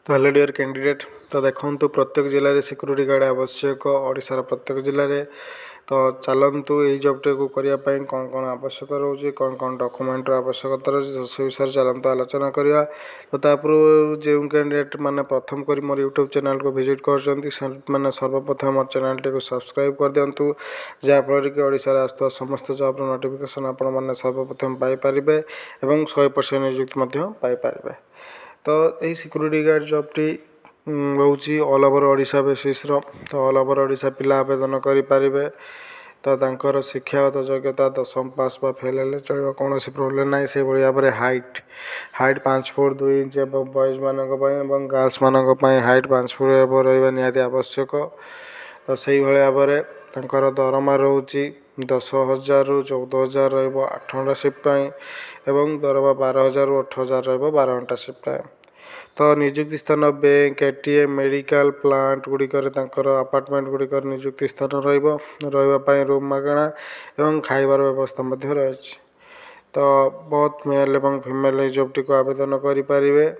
तो hello dear candidate. तो देखो प्रत्येक जिले में सिक्यूरीटी गार्ड आवश्यक ओडिशार प्रत्येक जिले में। तो चलतु यही जॉबटे को करने कौन कौन आवश्यक रोचे कौन कौन डॉक्यूमेंट आवश्यकता रही से विषय चलते आलोचना करवा। तो तापर जो कैंडिडेट मैंने प्रथम कर मोर यूट्यूब चैनल को विजिट कर सर्वप्रथम मोर चैनल टी सब्सक्राइब कर दिंतु जहाँफल कि ओडिशा आसुवा समस्त जॉब नोटिफिकेशन आपण मैंने सर्वप्रथम पाइपर और 100% नियुक्ति पाइपर। तो यही सिक्यूरीटी गार्ड जॉबटी रोचे ऑल ओवर ओडिशा बेसिस तो ऑल ओवर ओडिशा पिला आवेदन करें। तो तांकर शिक्षागत योग्यता 10वीं पास बा फेल हेल्ले चलो कौन प्रोब्लेम ना से भाव में हाइट 5 फुट 2 इंच बॉयज मानक गर्ल्स मानक हाइट 5 फुट रहा निहाती आवश्यक। तो से भाव में तांकर दरमा रोचे 10,000 रु 14,000 रहा 8 घंटा शिफ्ट एवं दरमा 12,000 रु 8,000 रहा 12 घंटा शिफ्ट। तो नियुक्ति स्थान बैंक एटीएम मेडिकल प्लांट गुड़िकर अपार्टमेंट गुड़िकर नियुक्ति स्थान रही रूम मागणा एवं खाइबार व्यवस्था रही। तो बहुत मेल और फीमेल जॉबटी को आवेदन करें।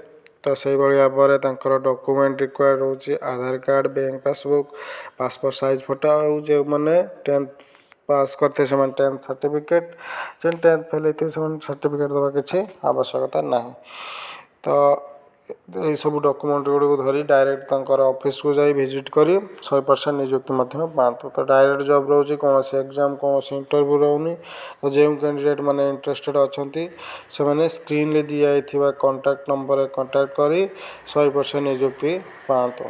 तो से भाव में डॉक्यूमेंट रिक्वायर्ड रोचे Aadhaar card bank passbook passport size photo और जो मैंने 10th पास करते 10th सर्टिफिकेट जो 10th फेल होते सर्टिफिकेट देवा किसी आवश्यकता ना। तो यही सब डॉक्यूमेंट गुड़ी को धरी डायरेक्ट ऑफिस को जाई विजिट करी 100% नियुक्ति पाँच। तो डायरेक्ट जॉब रोचे कौन से एग्जाम कौन से इंटरव्यू रोनी। तो जो कैंडिडेट मैंने इंटरेस्टेड अच्छा से मैंने स्क्रीन रे दिया कॉन्टैक्ट नंबर कॉन्टैक्ट करी 100% नियुक्ति पाँच।